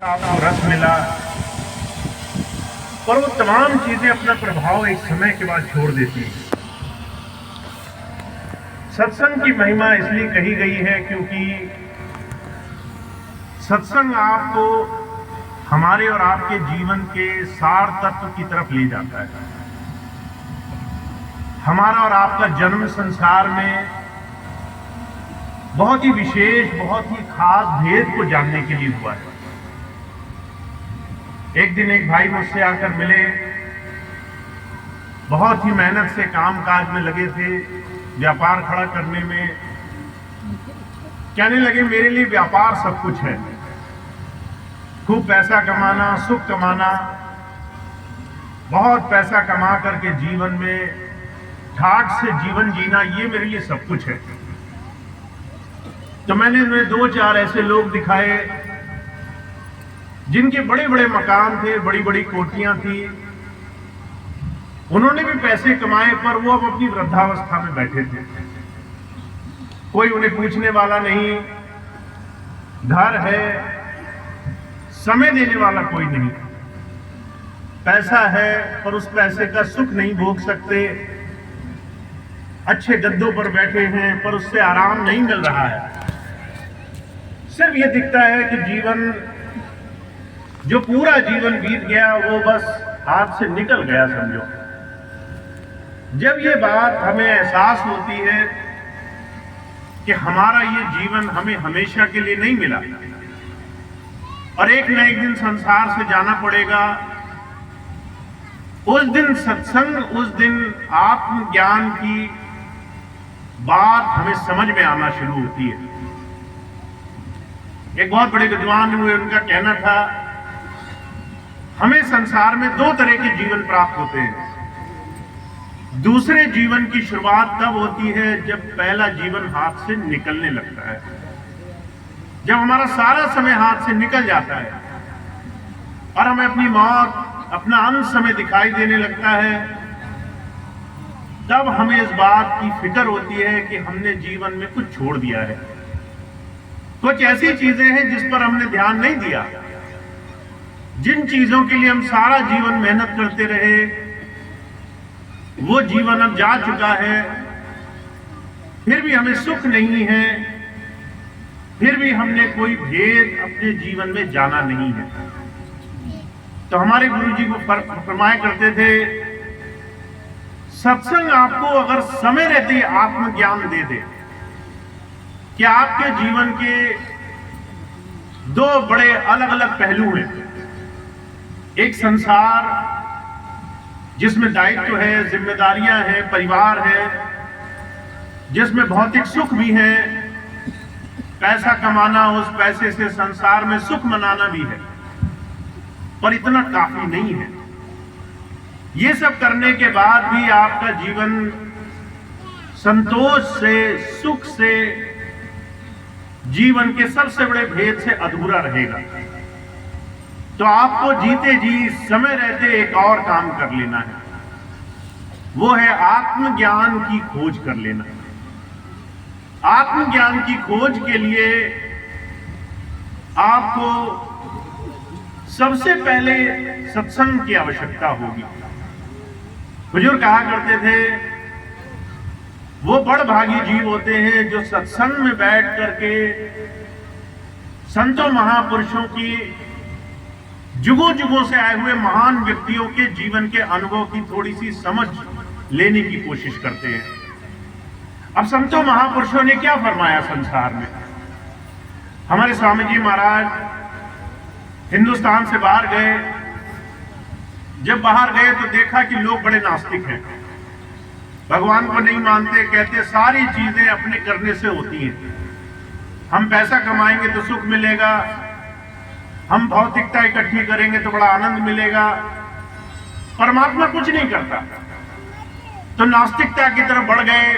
आपको रस मिला, पर वो तमाम चीजें अपना प्रभाव एक समय के बाद छोड़ देती हैं। सत्संग की महिमा इसलिए कही गई है क्योंकि सत्संग आपको हमारे और आपके जीवन के सार तत्व की तरफ ले जाता है। हमारा और आपका जन्म संसार में बहुत ही विशेष, बहुत ही खास भेद को जानने के लिए हुआ है। एक दिन एक भाई मुझसे आकर मिले, बहुत ही मेहनत से काम काज में लगे थे, व्यापार खड़ा करने में। कहने लगे मेरे लिए व्यापार सब कुछ है, खूब पैसा कमाना, सुख कमाना, बहुत पैसा कमा करके जीवन में ठाठ से जीवन जीना, ये मेरे लिए सब कुछ है। तो मैंने उन्हें दो चार ऐसे लोग दिखाए जिनके बड़े बड़े मकान थे, बड़ी बड़ी कोठियां थी, उन्होंने भी पैसे कमाए, पर वो अब अपनी वृद्धावस्था में बैठे थे। कोई उन्हें पूछने वाला नहीं, घर है, समय देने वाला कोई नहीं। पैसा है पर उस पैसे का सुख नहीं भोग सकते, अच्छे गद्दों पर बैठे हैं पर उससे आराम नहीं मिल रहा है। सिर्फ ये दिखता है कि जीवन, जो पूरा जीवन बीत गया वो बस हाथ से निकल गया समझो। जब ये बात हमें एहसास होती है कि हमारा ये जीवन हमें हमेशा के लिए नहीं मिला और एक न एक दिन संसार से जाना पड़ेगा, उस दिन सत्संग, उस दिन आत्मज्ञान की बात हमें समझ में आना शुरू होती है। एक बहुत बड़े विद्वान हुए, उनका कहना था हमें संसार में दो तरह के जीवन प्राप्त होते हैं। दूसरे जीवन की शुरुआत तब होती है जब पहला जीवन हाथ से निकलने लगता है, जब हमारा सारा समय हाथ से निकल जाता है और हमें अपनी मौत, अपना अंत समय दिखाई देने लगता है। तब हमें इस बात की फिक्र होती है कि हमने जीवन में कुछ छोड़ दिया है, कुछ ऐसी चीजें हैं जिस पर हमने ध्यान नहीं दिया, जिन चीजों के लिए हम सारा जीवन मेहनत करते रहे, वो जीवन अब जा चुका है। फिर भी हमें सुख नहीं है, फिर भी हमने कोई भेद अपने जीवन में जाना नहीं है। तो हमारे गुरुजी को फरमाया करते थे, सत्संग आपको अगर समय रहते आत्मज्ञान दे दे कि आपके जीवन के दो बड़े अलग अलग पहलू हैं। एक संसार जिसमें दायित्व है, जिम्मेदारियां हैं, परिवार है, जिसमें भौतिक सुख भी है, पैसा कमाना, उस पैसे से संसार में सुख मनाना भी है, पर इतना काफी नहीं है। ये सब करने के बाद भी आपका जीवन संतोष से, सुख से, जीवन के सबसे बड़े भेद से अधूरा रहेगा। तो आपको जीते जी समय रहते एक और काम कर लेना है, वो है आत्मज्ञान की खोज कर लेना। आत्मज्ञान की खोज के लिए आपको सबसे पहले सत्संग की आवश्यकता होगी। बुजुर्ग कहा करते थे, वो बड़भागी जीव होते हैं जो सत्संग में बैठ करके संतों महापुरुषों की, जुगों जुगों से आए हुए महान व्यक्तियों के जीवन के अनुभव की थोड़ी सी समझ लेने की कोशिश करते हैं। अब संतों महापुरुषों ने क्या फरमाया संसार में? हमारे स्वामी जी महाराज हिंदुस्तान से बाहर गए। जब बाहर गए तो देखा कि लोग बड़े नास्तिक हैं, भगवान को नहीं मानते, कहते सारी चीजें अपने करने से होती हैं। हम पैसा कमाएंगे तो सुख मिलेगा, हम भौतिकता इकट्ठी करेंगे तो बड़ा आनंद मिलेगा, परमात्मा कुछ नहीं करता। तो नास्तिकता की तरफ बढ़ गए,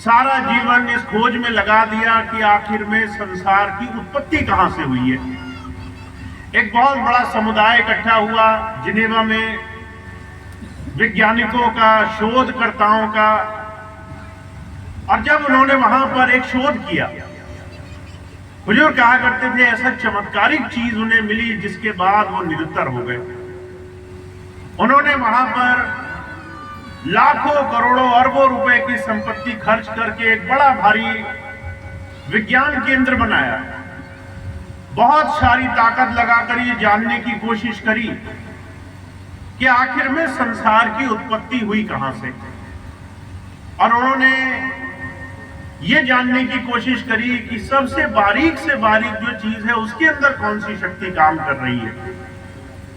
सारा जीवन इस खोज में लगा दिया कि आखिर में संसार की उत्पत्ति कहां से हुई है। एक बहुत बड़ा समुदाय इकट्ठा हुआ जिनेवा में, वैज्ञानिकों का, शोधकर्ताओं का, और जब उन्होंने वहां पर एक शोध किया हुजूर कहा करते थे ऐसा चमत्कारिक चीज उन्हें मिली जिसके बाद वो निरुत्तर हो गए। उन्होंने वहां पर लाखों करोड़ों अरबों रुपए की संपत्ति खर्च करके एक बड़ा भारी विज्ञान केंद्र बनाया। बहुत सारी ताकत लगाकर ये जानने की कोशिश करी कि आखिर में संसार की उत्पत्ति हुई कहां से, और उन्होंने ये जानने की कोशिश करी कि सबसे बारीक से बारीक जो चीज है उसके अंदर कौन सी शक्ति काम कर रही है,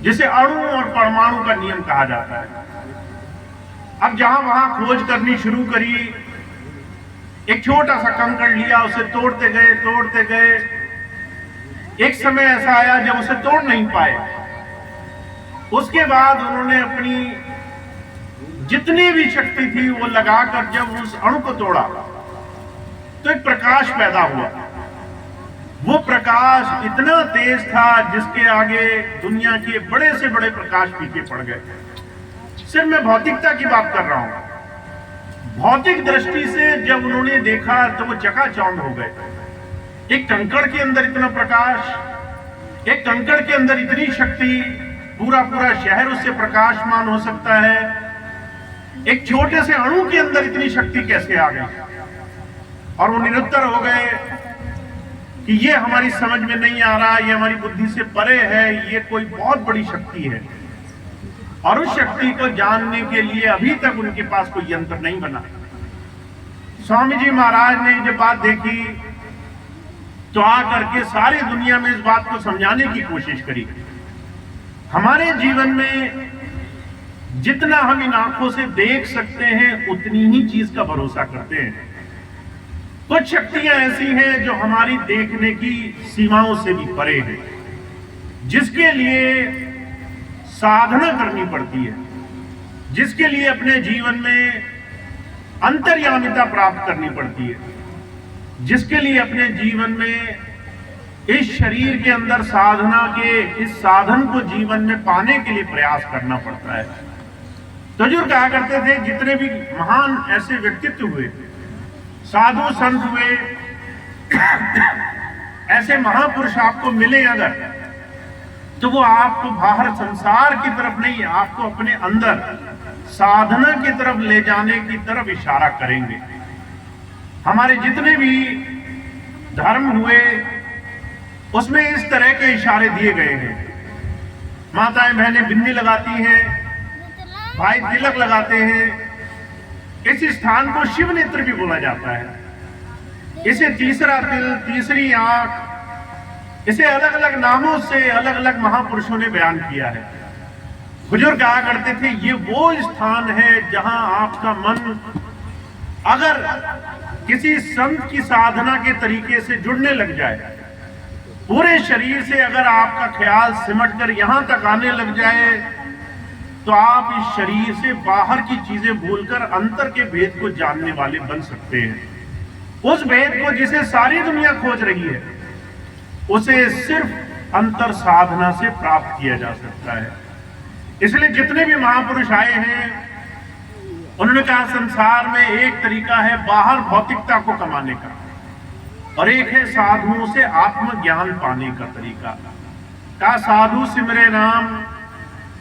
जिसे अणु और परमाणु का नियम कहा जाता है। अब जहां वहां खोज करनी शुरू करी, एक छोटा सा कंकड़ लिया, उसे तोड़ते गए। एक समय ऐसा आया जब उसे तोड़ नहीं पाए। उसके बाद उन्होंने अपनी जितनी भी शक्ति थी वो लगाकर जब उस अणु को तोड़ा तो एक प्रकाश पैदा हुआ। वो प्रकाश इतना तेज था जिसके आगे दुनिया के बड़े से बड़े प्रकाश पीछे पड़ गए। सिर्फ मैं भौतिकता की बात कर रहा हूं। भौतिक दृष्टि से जब उन्होंने देखा तो वो चकाचौंध हो गए। एक कंकड़ के अंदर इतना प्रकाश, एक कंकड़ के अंदर इतनी शक्ति, पूरा पूरा शहर उससे प्रकाशमान हो सकता है। एक छोटे से अणु के अंदर इतनी शक्ति कैसे आ गई? और वो निरुत्तर हो गए कि ये हमारी समझ में नहीं आ रहा, ये हमारी बुद्धि से परे है, ये कोई बहुत बड़ी शक्ति है। और उस शक्ति को जानने के लिए अभी तक उनके पास कोई यंत्र नहीं बना। स्वामी जी महाराज ने जब बात देखी तो आकर के सारी दुनिया में इस बात को समझाने की कोशिश करी। हमारे जीवन में जितना हम इन आंखों से देख सकते हैं उतनी ही चीज का भरोसा करते हैं। कुछ शक्तियां ऐसी हैं जो हमारी देखने की सीमाओं से भी परे हैं, जिसके लिए साधना करनी पड़ती है, जिसके लिए अपने जीवन में अंतर्यामिता प्राप्त करनी पड़ती है, जिसके लिए अपने जीवन में इस शरीर के अंदर साधना के इस साधन को जीवन में पाने के लिए प्रयास करना पड़ता है। तो हुजूर कहा करते थे जितने भी महान ऐसे व्यक्तित्व हुए, साधु संत हुए, ऐसे महापुरुष आपको मिले अगर, तो वो आपको बाहर संसार की तरफ नहीं, आपको अपने अंदर साधना की तरफ ले जाने की तरफ इशारा करेंगे। हमारे जितने भी धर्म हुए उसमें इस तरह के इशारे दिए गए हैं। माताएं बहनें बिंदी लगाती हैं, भाई तिलक लगाते हैं। इस स्थान को शिव नेत्र भी बोला जाता है। इसे तीसरा तिल, तीसरी आंख, इसे अलग अलग नामों से अलग अलग महापुरुषों ने बयान किया है। हुजूर कहा करते थे ये वो स्थान है जहां आपका मन अगर किसी संत की साधना के तरीके से जुड़ने लग जाए, पूरे शरीर से अगर आपका ख्याल सिमट कर यहां तक आने लग जाए, तो आप इस शरीर से बाहर की चीजें भूलकर अंतर के भेद को जानने वाले बन सकते हैं। उस भेद को जिसे सारी दुनिया खोज रही है, उसे सिर्फ अंतर साधना से प्राप्त किया जा सकता है। इसलिए जितने भी महापुरुष आए हैं उन्होंने कहा संसार में एक तरीका है बाहर भौतिकता को कमाने का, और एक है साधुओं से आत्मज्ञान पाने का तरीका। कहा साधु सिमरे राम,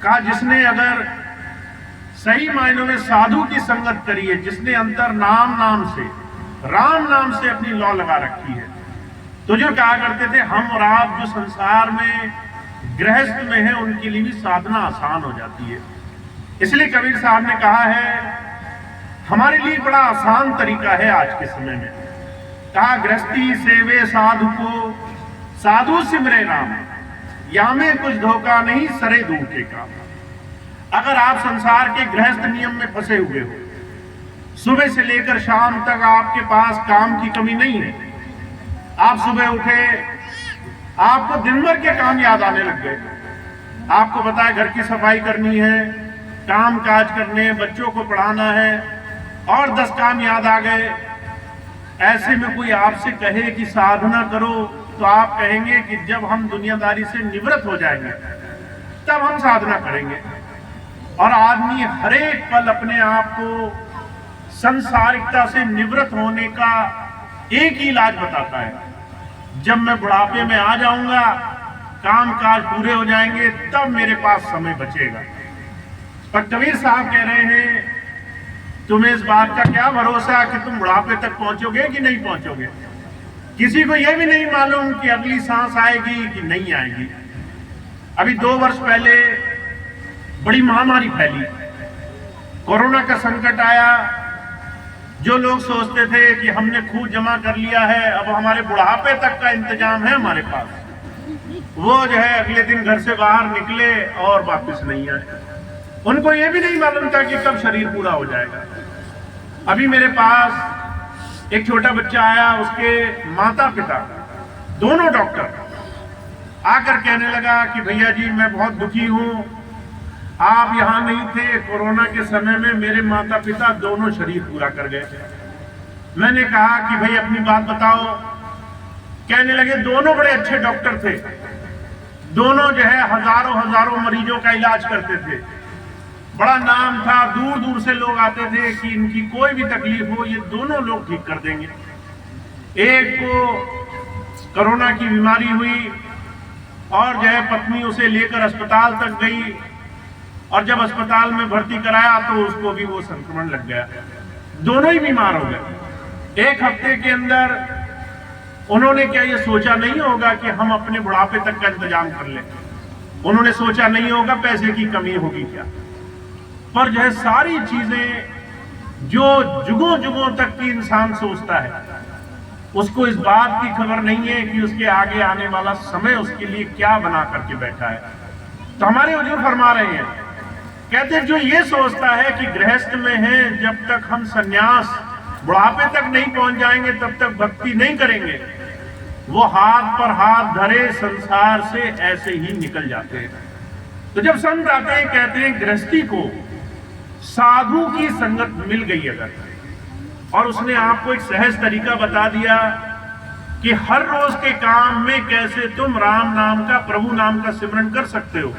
कहा जिसने अगर सही मायनों में साधु की संगत करी है, जिसने अंतर नाम नाम से, राम नाम से अपनी लौ लगा रखी है, तो जो कहा करते थे हम और आप जो संसार में गृहस्थ में है उनके लिए भी साधना आसान हो जाती है। इसलिए कबीर साहब ने कहा है हमारे लिए बड़ा आसान तरीका है आज के समय में। कहा गृहस्थी सेवे साधु को, साधु सिमरे राम, या में कुछ धोखा नहीं सरे धोखे का। अगर आप संसार के गृहस्थ नियम में फंसे हुए हो, सुबह से लेकर शाम तक आपके पास काम की कमी नहीं है, आप सुबह उठे, आपको दिन भर के काम याद आने लग गए, आपको पता है घर की सफाई करनी है, काम काज करने, बच्चों को पढ़ाना है, और 10 काम याद आ गए। ऐसे में कोई आपसे कहे कि साधना करो, तो आप कहेंगे कि जब हम दुनियादारी से निवृत्त हो जाएंगे तब हम साधना करेंगे। और आदमी हर एक पल अपने आप को संसारिकता से निवृत्त होने का एक ही इलाज बताता है, जब मैं बुढ़ापे में आ जाऊंगा, काम काज पूरे हो जाएंगे, तब मेरे पास समय बचेगा। पर कबीर साहब कह रहे हैं, तुम्हें इस बात का क्या भरोसा कि तुम बुढ़ापे तक पहुंचोगे कि नहीं पहुंचोगे? किसी को यह भी नहीं मालूम कि अगली सांस आएगी कि नहीं आएगी। अभी 2 वर्ष पहले बड़ी महामारी फैली, कोरोना का संकट आया। जो लोग सोचते थे कि हमने खूब जमा कर लिया है, अब हमारे बुढ़ापे तक का इंतजाम है हमारे पास, वो जो है अगले दिन घर से बाहर निकले और वापस नहीं आए। उनको ये भी नहीं मालूम था कि कब शरीर पूरा हो जाएगा। अभी मेरे पास एक छोटा बच्चा आया, उसके माता पिता दोनों डॉक्टर, आकर कहने लगा कि भैया जी मैं बहुत दुखी हूं, आप यहां नहीं थे कोरोना के समय में, मेरे माता पिता दोनों शरीर पूरा कर गए। मैंने कहा कि भाई अपनी बात बताओ। कहने लगे दोनों बड़े अच्छे डॉक्टर थे, दोनों जो है हजारों हजारों मरीजों का इलाज करते थे, बड़ा नाम था, दूर दूर से लोग आते थे कि इनकी कोई भी तकलीफ हो ये दोनों लोग ठीक कर देंगे। एक को कोरोना की बीमारी हुई और जो है पत्नी उसे लेकर अस्पताल तक गई, और जब अस्पताल में भर्ती कराया तो उसको भी वो संक्रमण लग गया। दोनों ही बीमार हो गए 1 हफ्ते के अंदर। उन्होंने क्या ये सोचा नहीं होगा कि हम अपने बुढ़ापे तक का इंतजाम कर लें? उन्होंने सोचा नहीं होगा पैसे की कमी होगी क्या? पर जो है सारी चीजें जो जुगों जुगों तक की इंसान सोचता है, उसको इस बात की खबर नहीं है कि उसके आगे आने वाला समय उसके लिए क्या बना करके बैठा है। तो हमारे हुजूर फरमा रहे हैं, कहते हैं जो ये सोचता है कि गृहस्थ में है, जब तक हम सन्यास बुढ़ापे तक नहीं पहुंच जाएंगे तब तक भक्ति नहीं करेंगे, वो हाथ पर हाथ धरे संसार से ऐसे ही निकल जाते हैं। तो जब संत आते हैं, कहते हैं गृहस्थी को साधु की संगत मिल गई अगर, और उसने आपको एक सहज तरीका बता दिया कि हर रोज के काम में कैसे तुम राम नाम का, प्रभु नाम का सिमरन कर सकते हो,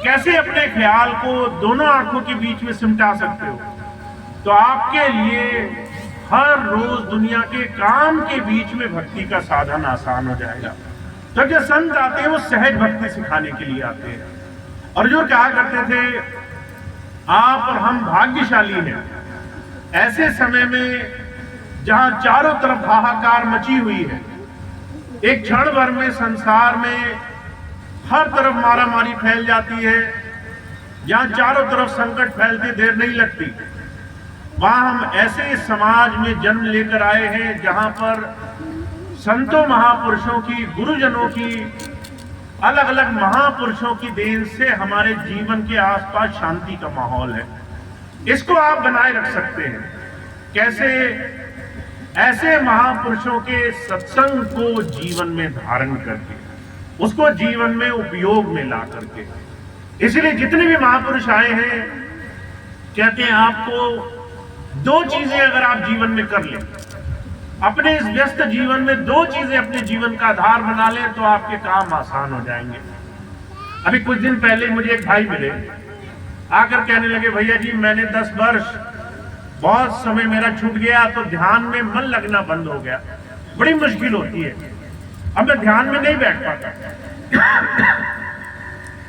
कैसे अपने ख्याल को दोनों आंखों के बीच में सिमटा सकते हो, तो आपके लिए हर रोज दुनिया के काम के बीच में भक्ति का साधन आसान हो जाएगा। तो जो संत आते हैं वो सहज भक्ति सिखाने के लिए आते हैं। और जो कहा करते थे, आप और हम भाग्यशाली हैं ऐसे समय में जहां चारों तरफ हाहाकार मची हुई है, एक क्षण भर में संसार में हर तरफ मारामारी फैल जाती है, जहां चारों तरफ संकट फैलते देर नहीं लगती, वहां हम ऐसे समाज में जन्म लेकर आए हैं जहां पर संतों महापुरुषों की, गुरुजनों की, अलग अलग महापुरुषों की देन से हमारे जीवन के आसपास शांति का माहौल है। इसको आप बनाए रख सकते हैं कैसे? ऐसे महापुरुषों के सत्संग को जीवन में धारण करके, उसको जीवन में उपयोग में ला करके। इसलिए जितने भी महापुरुष आए हैं, कहते हैं आपको 2 चीजें अगर आप जीवन में कर लें, अपने इस व्यस्त जीवन में 2 चीजें अपने जीवन का आधार बना लें, तो आपके काम आसान हो जाएंगे। अभी कुछ दिन पहले मुझे एक भाई मिले, आकर कहने लगे, भैया जी मैंने 10 वर्ष बहुत समय मेरा छूट गया, तो ध्यान में मन लगना बंद हो गया, बड़ी मुश्किल होती है, अब मैं ध्यान में नहीं बैठ पाता।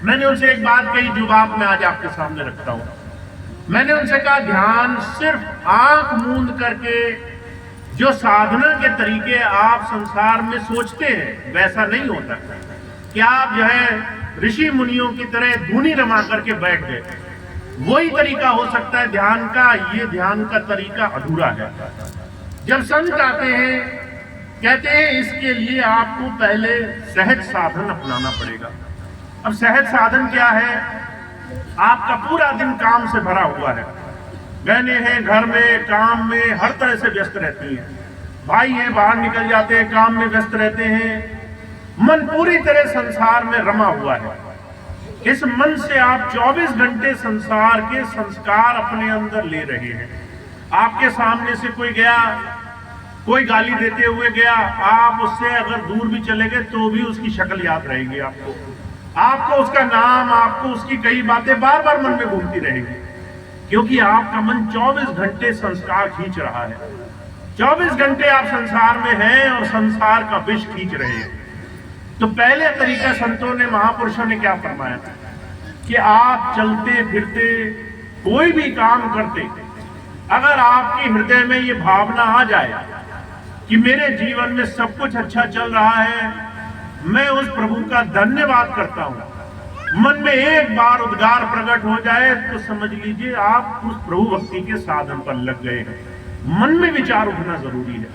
मैंने उनसे एक बात कही जो बात मैं आज आपके सामने रखता हूं। मैंने उनसे कहा, ध्यान सिर्फ आंख मूंद करके जो साधना के तरीके आप संसार में सोचते हैं वैसा नहीं होता कि आप जो है ऋषि मुनियों की तरह धुनी रमा करके बैठ गए, वही तरीका हो सकता है ध्यान का। ये ध्यान का तरीका अधूरा है। जब संत आते हैं, कहते हैं इसके लिए आपको पहले सहज साधन अपनाना पड़ेगा। अब सहज साधन क्या है? आपका पूरा दिन काम से भरा हुआ है, बहनें हैं घर में, काम में हर तरह से व्यस्त रहती हैं, भाई हैं बाहर निकल जाते हैं, काम में व्यस्त रहते हैं, मन पूरी तरह संसार में रमा हुआ है। इस मन से आप 24 घंटे संसार के संस्कार अपने अंदर ले रहे हैं। आपके सामने से कोई गया, कोई गाली देते हुए गया, आप उससे अगर दूर भी चले गए तो भी उसकी शक्ल याद रहेगी आपको उसका नाम, आपको उसकी कई बातें बार बार मन में घूमती रहेगी, क्योंकि आपका मन 24 घंटे संस्कार खींच रहा है। 24 घंटे आप संसार में हैं और संसार का विष खींच रहे हैं। तो पहले तरीका संतों ने, महापुरुषों ने क्या फरमाया कि आप चलते फिरते कोई भी काम करते, अगर आपके हृदय में ये भावना आ जाए कि मेरे जीवन में सब कुछ अच्छा चल रहा है, मैं उस प्रभु का धन्यवाद करता हूं, मन में एक बार उद्गार प्रकट हो जाए तो समझ लीजिए आप उस प्रभु भक्ति के साधन पर लग गए हैं। मन में विचार उठना जरूरी है।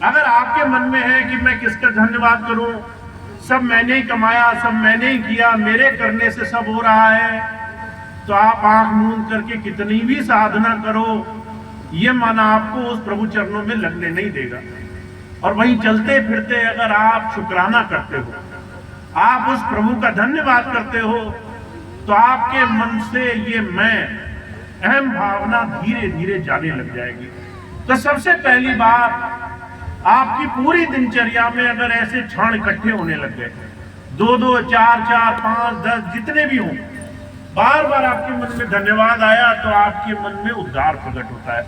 अगर आपके मन में है कि मैं किसका धन्यवाद करूं, सब मैंने ही कमाया, सब मैंने ही किया, मेरे करने से सब हो रहा है, तो आप आंख मूंद करके कितनी भी साधना करो, ये मन आपको उस प्रभु चरणों में लगने नहीं देगा। और वहीं चलते फिरते अगर आप शुक्राना करते हो, आप उस प्रभु का धन्यवाद करते हो, तो आपके मन से ये मैं अहम भावना धीरे धीरे जाने लग जाएगी। तो सबसे पहली बात, आपकी पूरी दिनचर्या में अगर ऐसे क्षण इकट्ठे होने लग गए, 2-2, 4-4, 5, 10 जितने भी हों, बार बार आपके मन में धन्यवाद आया तो आपके मन में उद्गार प्रकट होता है।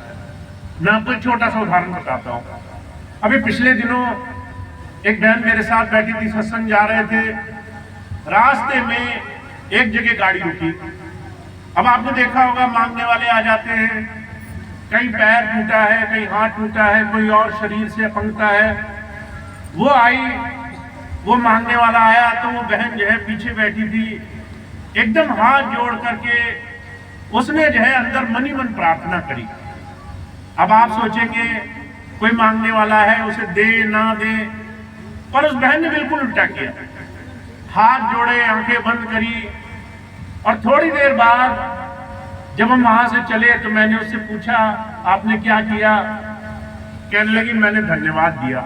मैं आपको एक छोटा सा उदाहरण बताता हूं। अभी पिछले दिनों एक बहन मेरे साथ बैठी थी, सत्संग जा रहे थे, रास्ते में एक जगह गाड़ी रुकी। अब आपने देखा होगा मांगने वाले आ जाते हैं, कहीं पैर टूटा है, कहीं हाथ टूटा है, कोई और शरीर से अपंगता है। वो आई, वो मांगने वाला आया तो वो बहन जो है पीछे बैठी थी, एकदम हाथ जोड़ करके उसने जो है अंदर मन ही मन प्रार्थना करी। अब आप सोचेंगे कोई मांगने वाला है, उसे दे ना दे, पर उस बहन ने बिल्कुल उल्टा किया, हाथ जोड़े, आंखें बंद करी। और थोड़ी देर बाद जब हम वहां से चले तो मैंने उससे पूछा, आपने क्या किया? कहने लगी, मैंने धन्यवाद दिया।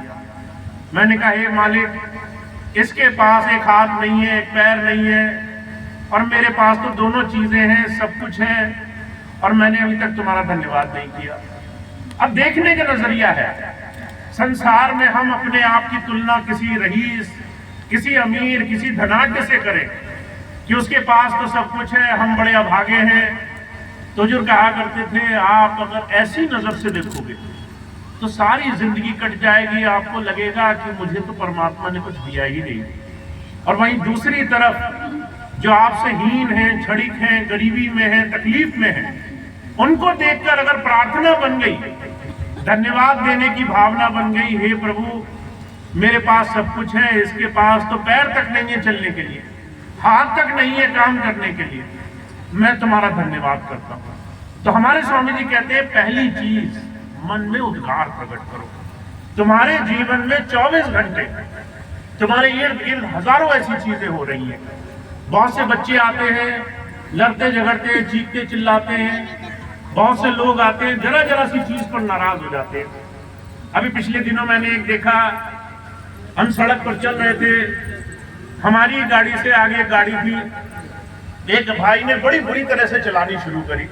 मैंने कहा, हे मालिक, इसके पास एक हाथ नहीं है, एक पैर नहीं है, और मेरे पास तो दोनों चीजें हैं, सब कुछ है, और मैंने अभी तक तुम्हारा धन्यवाद नहीं किया। अब देखने का नजरिया है। संसार में हम अपने आप की तुलना किसी रईस, किसी अमीर, किसी धनाढ्य से करें कि उसके पास तो सब कुछ है, हम बड़े अभागे हैं। तो जो कहा करते थे, आप अगर ऐसी नजर से देखोगे तो सारी जिंदगी कट जाएगी, आपको लगेगा कि मुझे तो परमात्मा ने कुछ दिया ही नहीं। और वहीं दूसरी तरफ जो आपसे हीन हैं, क्षणिक हैं, गरीबी में हैं, तकलीफ में हैं, उनको देखकर अगर प्रार्थना बन गई, धन्यवाद देने की भावना बन गई, हे प्रभु मेरे पास सब कुछ है, इसके पास तो पैर तक नहीं है चलने के लिए, हाथ तक नहीं है काम करने के लिए, मैं तुम्हारा धन्यवाद करता हूं। तो हमारे स्वामी जी कहते हैं, पहली चीज मन में उद्गार प्रकट करो। तुम्हारे जीवन में 24 घंटे तुम्हारे इर्द गिर्द हजारों ऐसी चीजें हो रही हैं। बहुत से बच्चे आते हैं, लड़ते झगड़ते, चीखते चिल्लाते हैं। बहुत से लोग आते हैं, जरा जरा सी चीज पर नाराज हो जाते हैं। अभी पिछले दिनों मैंने एक देखा, हम सड़क पर चल रहे थे, हमारी गाड़ी से आगे गाड़ी थी, एक भाई ने बड़ी बुरी तरह से चलानी शुरू करी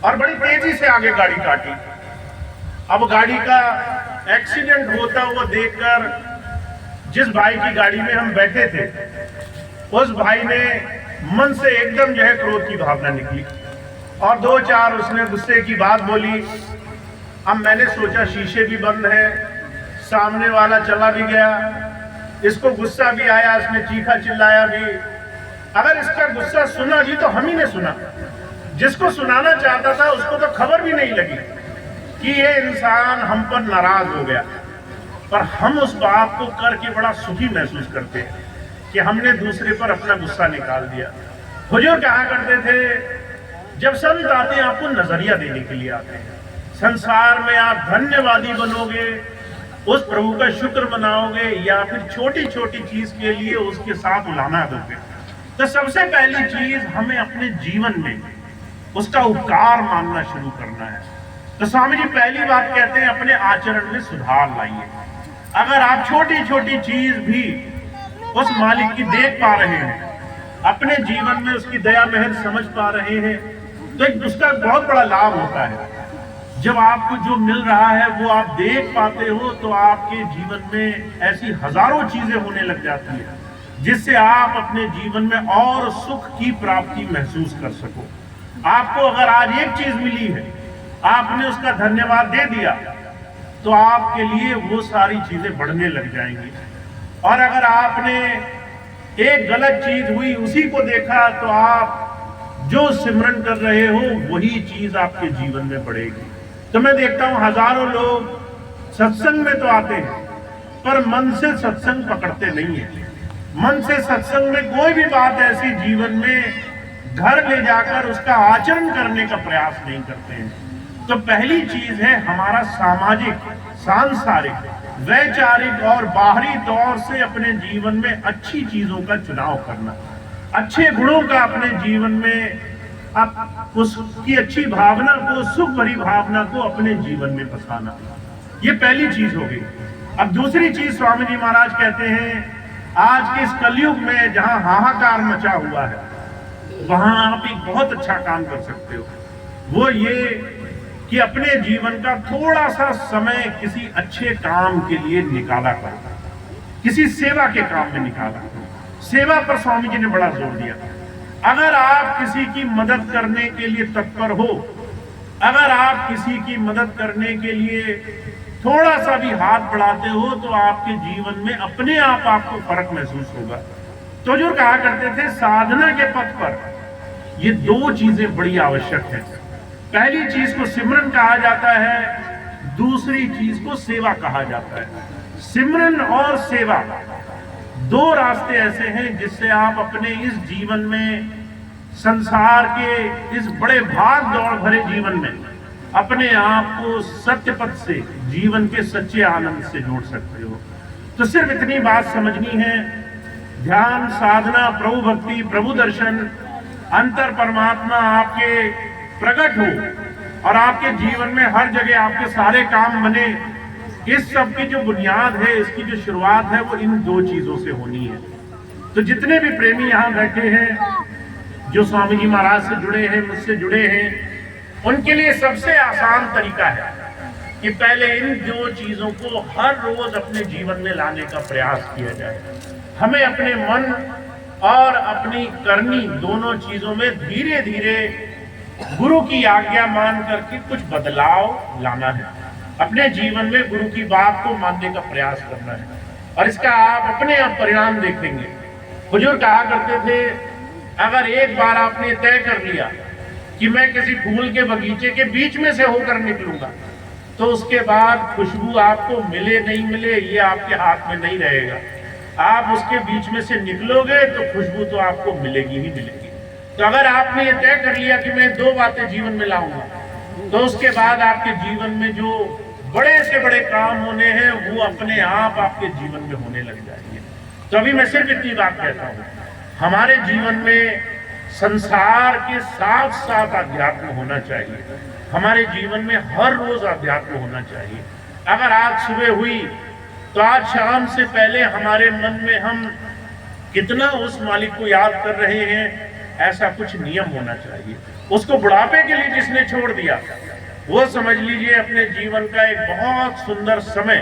और बड़ी तेजी से आगे गाड़ी काटी। अब गाड़ी का एक्सीडेंट होता हुआ देखकर जिस भाई की गाड़ी में हम बैठे थे, उस भाई ने मन से एकदम जो है क्रोध की भावना निकली और 2-4 उसने गुस्से की बात बोली। अब मैंने सोचा शीशे भी बंद है, सामने वाला चला भी गया, इसको गुस्सा भी आया, इसने चीखा चिल्लाया भी। अगर इसका गुस्सा सुना भी तो हम ही ने सुना, जिसको सुनाना चाहता था उसको तो खबर भी नहीं लगी कि ये इंसान हम पर नाराज हो गया। पर हम उस बात को करके बड़ा सुखी महसूस करते हैं कि हमने दूसरे पर अपना गुस्सा निकाल दिया। हुजूर कहा करते थे, जब संत आते हैं आपको नजरिया देने के लिए आते हैं। संसार में आप धन्यवादी बनोगे, उस प्रभु का शुक्र मनाओगे, या फिर छोटी छोटी चीज के लिए उसके साथ उलाना दोगे। तो सबसे पहली चीज हमें अपने जीवन में उसका उपकार मानना शुरू करना है। तो स्वामी जी पहली बात कहते हैं, अपने आचरण में सुधार लाइए। अगर आप छोटी छोटी चीज भी उस मालिक की देख पा रहे हैं, अपने जीवन में उसकी दया मेहर समझ पा रहे हैं, तो एक उसका बहुत बड़ा लाभ होता है। जब आपको जो मिल रहा है वो आप देख पाते हो, तो आपके जीवन में ऐसी हजारों चीजें होने लग जाती है जिससे आप अपने जीवन में और सुख की प्राप्ति महसूस कर सको। आपको अगर आज एक चीज मिली है, आपने उसका धन्यवाद दे दिया, तो आपके लिए वो सारी चीजें बढ़ने लग जाएंगी। और अगर आपने एक गलत चीज हुई उसी को देखा तो आप जो सिमरन कर रहे हो वही चीज आपके जीवन में बढ़ेगी। तो मैं देखता हूं हजारों लोग सत्संग में तो आते हैं पर मन से सत्संग पकड़ते नहीं है। मन से सत्संग में कोई भी बात ऐसी जीवन में घर ले जाकर उसका आचरण करने का प्रयास नहीं करते हैं। तो पहली चीज है हमारा सामाजिक, सांसारिक, वैचारिक और बाहरी तौर से अपने जीवन में अच्छी चीजों का चुनाव करना, अच्छे गुणों का अपने जीवन में उसकी अच्छी भावना को, सुख भरी भावना को अपने जीवन में बसाना, ये पहली चीज हो गई। अब दूसरी चीज स्वामी जी महाराज कहते हैं आज के इस कलयुग में जहां हाहाकार मचा हुआ है वहां आप एक बहुत अच्छा काम कर सकते हो, वो ये कि अपने जीवन का थोड़ा सा समय किसी अच्छे काम के लिए निकाला कर, किसी सेवा के काम में निकाला। सेवा पर स्वामी जी ने बड़ा जोर दिया। अगर आप किसी की मदद करने के लिए तत्पर हो, अगर आप किसी की मदद करने के लिए थोड़ा सा भी हाथ बढ़ाते हो तो आपके जीवन में अपने आप आपको फर्क महसूस होगा। तो जो कहा करते थे साधना के पथ पर ये दो चीजें बड़ी आवश्यक है। पहली चीज को सिमरन कहा जाता है, दूसरी चीज को सेवा कहा जाता है। सिमरन और सेवा दो रास्ते ऐसे हैं जिससे आप अपने इस जीवन में, संसार के इस बड़े भाग दौड़ भरे जीवन में अपने आप को सत्य पथ से, जीवन के सच्चे आनंद से जोड़ सकते हो। तो सिर्फ इतनी बात समझनी है, ध्यान, साधना, प्रभु भक्ति, प्रभु दर्शन, अंतर परमात्मा आपके प्रकट हो और आपके जीवन में हर जगह आपके सारे काम बने, इस सब की जो बुनियाद है, इसकी जो शुरुआत है वो इन दो चीजों से होनी है। तो जितने भी प्रेमी यहाँ बैठे हैं, जो स्वामी जी महाराज से जुड़े हैं, मुझसे जुड़े हैं, उनके लिए सबसे आसान तरीका है कि पहले इन दो चीजों को हर रोज अपने जीवन में लाने का प्रयास किया जाए। हमें अपने मन और अपनी करनी दोनों चीजों में धीरे धीरे गुरु की आज्ञा मान करके कुछ बदलाव लाना है। अपने जीवन में गुरु की बात को मानने का प्रयास करना है और इसका आप अपने आप परिणाम देखेंगे। हुजूर कहा करते थे अगर एक बार आपने तय कर लिया कि मैं किसी फूल के बगीचे के बीच में से होकर निकलूंगा तो उसके बाद खुशबू आपको मिले नहीं मिले ये आपके हाथ में नहीं रहेगा। आप उसके बीच में से निकलोगे तो खुशबू तो आपको मिलेगी ही मिलेगी। तो अगर आपने ये तय कर लिया कि मैं दो बातें जीवन में लाऊंगा तो उसके बाद आपके जीवन में जो बड़े से बड़े काम होने हैं वो अपने आप आपके जीवन में होने लग जाएंगे। तो अभी मैं सिर्फ इतनी बात कहता हूँ, हमारे जीवन में संसार के साथ साथ अध्यात्म होना चाहिए। हमारे जीवन में हर रोज अध्यात्म होना चाहिए। अगर आज सुबह हुई तो आज शाम से पहले हमारे मन में हम कितना उस मालिक को याद कर रहे हैं, ऐसा कुछ नियम होना चाहिए। उसको बुढ़ापे के लिए जिसने छोड़ दिया वो समझ लीजिए अपने जीवन का एक बहुत सुंदर समय,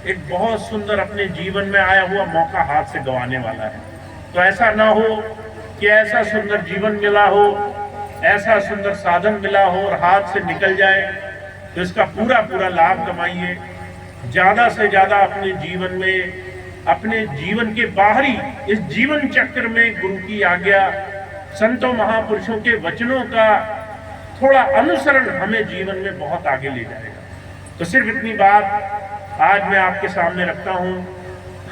एक बहुत सुंदर अपने जीवन में आया हुआ मौका हाथ से गंवाने वाला है। तो ऐसा ना हो कि ऐसा सुंदर जीवन मिला हो, ऐसा सुंदर साधन मिला हो और हाथ से निकल जाए। तो इसका पूरा पूरा लाभ कमाइए। ज्यादा से ज्यादा अपने जीवन में, अपने जीवन के बाहरी इस जीवन चक्र में गुरु की आज्ञा, संतों महापुरुषों के वचनों का थोड़ा अनुसरण हमें जीवन में बहुत आगे ले जाएगा। तो सिर्फ इतनी बात आज मैं आपके सामने रखता हूँ,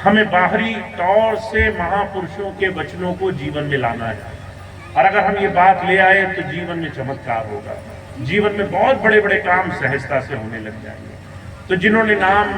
हमें बाहरी तौर से महापुरुषों के वचनों को जीवन में लाना है और अगर हम ये बात ले आए तो जीवन में चमत्कार होगा। जीवन में बहुत बड़े बड़े काम सहजता से होने लग जाएंगे। तो जिन्होंने नाम